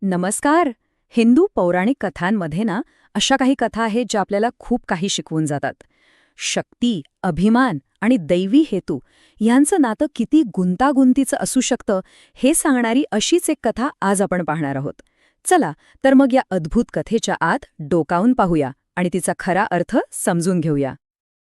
नमस्कार. हिंदू पौराणिक कथांमध्ये ना अशा काही कथा आहेत ज्या आपल्याला खूप काही शिकवून जातात. शक्ती, अभिमान आणि दैवी हेतू यांचं नातं किती गुंतागुंतीचं असू शकतं हे सांगणारी अशीच एक कथा आज आपण पाहणार आहोत. चला तर मग या अद्भुत कथेच्या आत डोकावून पाहूया आणि तिचा खरा अर्थ समजून घेऊया.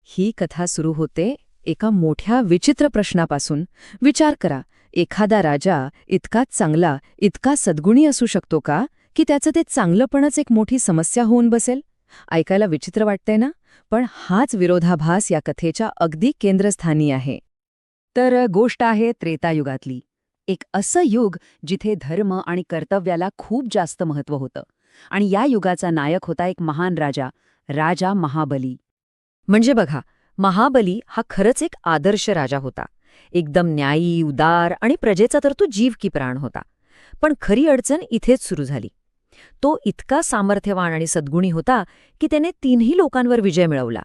ही कथा सुरू होते एका मोठ्या विचित्र प्रश्नापासून. विचार करा, एखादा राजा इतका चांगला, इतका सद्गुणी असू शकतो का की त्याचं ते चांगलंपणच एक मोठी समस्या होऊन बसेल? ऐकायला विचित्र वाटतंय ना, पण हाच विरोधाभास या कथेच्या अगदी केंद्रस्थानी आहे. तर गोष्ट आहे त्रेतायुगातली. एक असं युग जिथे धर्म आणि कर्तव्याला खूप जास्त महत्त्व होतं. आणि या युगाचा नायक होता एक महान राजा, राजा महाबली. म्हणजे बघा, महाबली हा खरंच एक आदर्श राजा होता. एकदम न्यायी, उदार आणि प्रजेचा तर तो जीव की प्राण होता. पण खरी अडचण इथेच सुरू झाली. तो इतका सामर्थ्यवान आणि सद्गुणी होता की त्याने तीनही लोकांवर विजय मिळवला.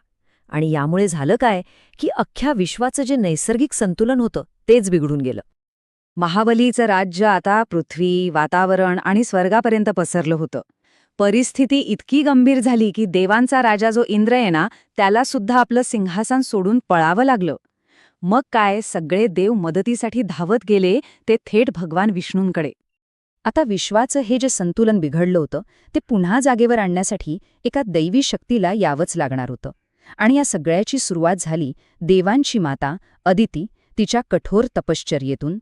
आणि यामुळे झालं काय की अख्ख्या विश्वाचं जे नैसर्गिक संतुलन होतं तेच बिघडून गेलं. महाबलीचं राज्य आता पृथ्वी, वातावरण आणि स्वर्गापर्यंत पसरलं होतं. परिस्थिती इतकी गंभीर झाली की देवांचा राजा जो इंद्र आहे ना, त्याला सुद्धा आपलं सिंहासन सोडून पळावं लागलं. मग काय, सगळे देव मदतीसाठी धावत गेले ते थेट भगवान विष्णूंकडे. आता विश्वाचं हे जे संतुलन बिघडलं होतं ते पुन्हा जागेवर आणण्यासाठी एका दैवी शक्तीला यावंच लागणार होतं. आणि या सगळ्याची सुरुवात झाली देवांची माता अदिती तिच्या कठोर तपश्चर्येतून.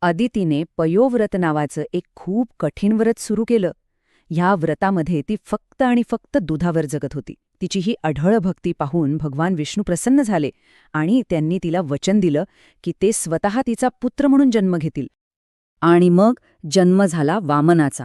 अदितीने पयोव्रत नावाचं एक खूप कठीण व्रत सुरू केलं. ह्या व्रतामध्ये ती फक्त आणि फक्त दुधावर जगत होती. तिची ही अढळ भक्ती पाहून भगवान विष्णू प्रसन्न झाले आणि त्यांनी तिला वचन दिलं की ते स्वतः तिचा पुत्र म्हणून जन्म घेतील. आणि मग जन्म झाला वामनाचा.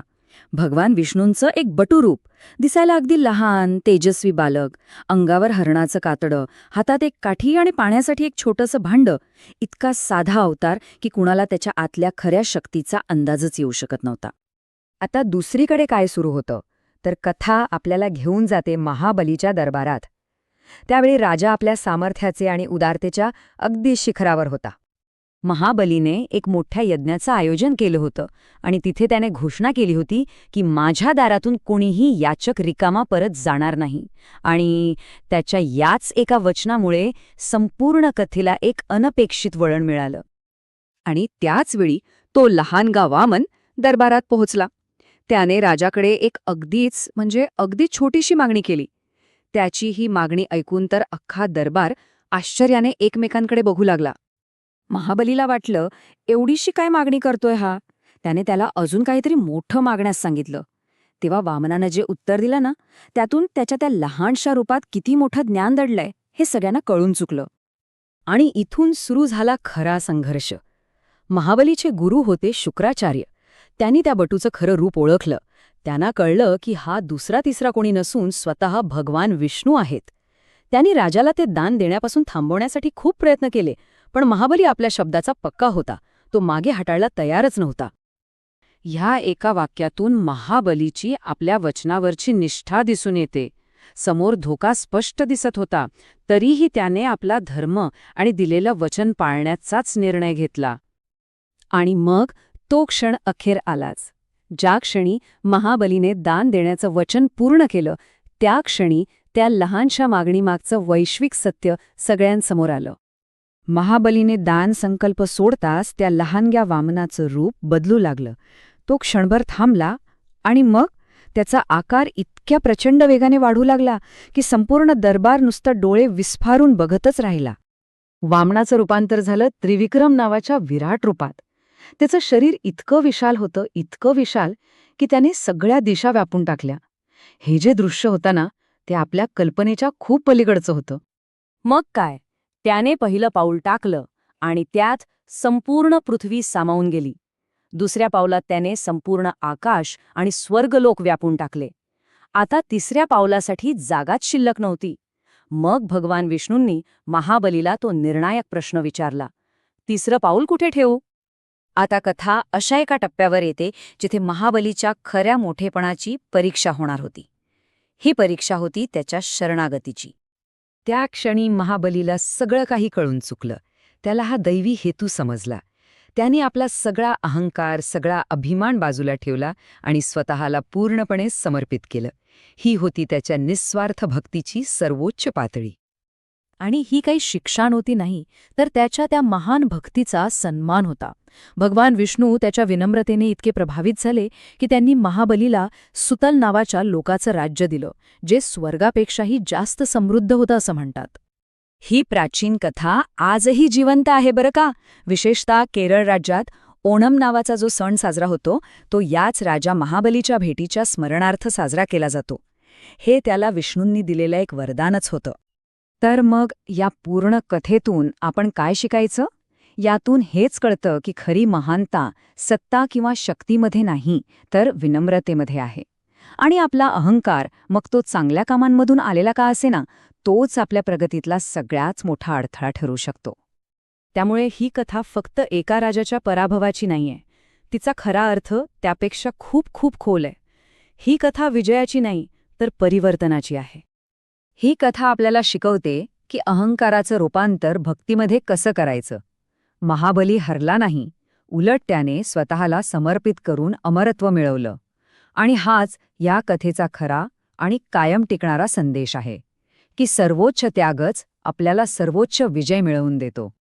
भगवान विष्णूंचं एक बटुरूप, दिसायला अगदी लहान, तेजस्वी बालक, अंगावर हरणाचं कातडं, हातात एक काठी आणि पाण्यासाठी एक छोटंसं भांडं. इतका साधा अवतार की कुणाला त्याच्या आतल्या खऱ्या शक्तीचा अंदाजच येऊ शकत नव्हता. आता दुसरीकडे काय सुरू होतं तर कथा आपल्याला घेऊन जाते महाबलीच्या दरबारात. त्यावेळी राजा आपल्या सामर्थ्याचे आणि उदारतेच्या अगदी शिखरावर होता. महाबलीने एक मोठ्या यज्ञाचं आयोजन केलं होतं आणि तिथे त्याने घोषणा केली होती की माझ्या दारातून कोणीही याचक रिकामा परत जाणार नाही. आणि त्याच्या याच एका वचनामुळे संपूर्ण कथेला एक अनपेक्षित वळण मिळालं. आणि त्याचवेळी तो लहानगा वामन दरबारात पोहोचला. त्याने राजाकडे एक अगदी छोटीशी मागणी केली. त्याची ही मागणी ऐकून तर अख्खा दरबार आश्चर्याने एकमेकांकडे बघू लागला. महाबलीला वाटलं, एवढीशी काय मागणी करतोय हा? त्याने त्याला अजून काहीतरी मोठं मागण्यास सांगितलं. तेव्हा वामनानं जे उत्तर दिलं ना, त्यातून त्याच्या त्या लहानशा रूपात किती मोठं ज्ञान दडलंय हे सगळ्यांना कळून चुकलं. आणि इथून सुरू झाला खरा संघर्ष. महाबलीचे गुरु होते शुक्राचार्य. त्यांनी त्या बटूचं खरं रूप ओळखलं. त्यांना कळलं की हा दुसरा तिसरा कोणी नसून स्वतः भगवान विष्णू आहेत. त्यांनी राजाला ते दान देण्यापासून थांबवण्यासाठी खूप प्रयत्न केले, पण महाबली आपल्या शब्दाचा पक्का होता. तो मागे हटायला तयारच नव्हता. ह्या एका वाक्यातून महाबलीची आपल्या वचनावरची निष्ठा दिसून येते. समोर धोका स्पष्ट दिसत होता, तरीही त्याने आपला धर्म आणि दिलेलं वचन पाळण्याचाच निर्णय घेतला. आणि मग तो क्षण अखेर आलाच. ज्या क्षणी महाबलीने दान देण्याचं वचन पूर्ण केलं, त्या क्षणी त्या लहानशा मागणीमागचं वैश्विक सत्य सगळ्यांसमोर आलं. महाबलीने दान संकल्प सोडताच त्या लहानग्या वामनाचं रूप बदलू लागलं. तो क्षणभर थांबला आणि मग त्याचा आकार इतक्या प्रचंड वेगाने वाढू लागला की संपूर्ण दरबार नुसतं डोळे विस्फारून बघतच राहिला. वामनाचं रूपांतर झालं त्रिविक्रम नावाच्या विराट रूपात. त्याचं शरीर इतकं विशाल की त्याने सगळ्या दिशा व्यापून टाकल्या. हे जे दृश्य होतं ना, ते आपल्या कल्पनेच्या खूप पलीकडचं होतं. मग काय, त्याने पहिलं पाऊल टाकलं आणि त्यात संपूर्ण पृथ्वी सामावून गेली. दुसऱ्या पावलात त्याने संपूर्ण आकाश आणि स्वर्गलोक व्यापून टाकले. आता तिसऱ्या पावलासाठी जागाच शिल्लक नव्हती. मग भगवान विष्णूंनी महाबलीला तो निर्णायक प्रश्न विचारला, तिसरं पाऊल कुठे ठेवू? आता कथा अशा एका टप्प्यावर येते जिथे महाबलीच्या खऱ्या मोठेपणाची परीक्षा होणार होती. ही परीक्षा होती त्याच्या शरणागतीची. त्या क्षणी महाबलीला सगळं काही कळून चुकलं. त्याला हा दैवी हेतू समजला. त्यांनी आपला सगळा अहंकार, सगळा अभिमान बाजूला ठेवला आणि स्वतःला पूर्णपणे समर्पित केलं. ही होती त्याच्या निस्वार्थ भक्तीची सर्वोच्च पातळी. आणि ही काही शिक्षा नव्हती नाही, तर त्याच्या त्या महान भक्तीचा सन्मान होता. भगवान विष्णू त्याच्या विनम्रतेने इतके प्रभावित झाले की त्यांनी महाबलीला सुतल नावाच्या लोकाचं राज्य दिलं, जे स्वर्गापेक्षाही जास्त समृद्ध होतं असं म्हणतात. ही प्राचीन कथा आजही जिवंत आहे बरं का. विशेषतः केरळ राज्यात ओणम नावाचा जो सण साजरा होतो तो याच राजा महाबलीच्या भेटीच्या स्मरणार्थ साजरा केला जातो. हे त्याला विष्णूंनी दिलेलं एक वरदानच होतं. तर मग या पूर्ण कथेतून आपण काय शिकायचं? यातून हेच कळतं की खरी महानता सत्ता किंवा शक्तीमध्ये नाही, तर विनम्रतेमध्ये आहे. आणि आपला अहंकार, मग तो चांगल्या कामांमधून आलेला का असेना, तोच आपल्या प्रगतीतला सगळ्यात मोठा अडथळा ठरू शकतो. त्यामुळे ही कथा फक्त एका राजाच्या पराभवाची नाहीये. तिचा खरा अर्थ त्यापेक्षा खूप खूप खोल आहे. ही कथा विजयाची नाही, तर परिवर्तनाची आहे. ही कथा आपल्याला शिकवते की अहंकाराचं रूपांतर भक्तीमध्ये कसं करायचं. महाबली हरला नाही, उलट त्याने स्वतःला समर्पित करून अमरत्व मिळवलं. आणि हाच या कथेचा खरा आणि कायम टिकणारा संदेश आहे की सर्वोच्च त्यागच आपल्याला सर्वोच्च विजय मिळवून देतो.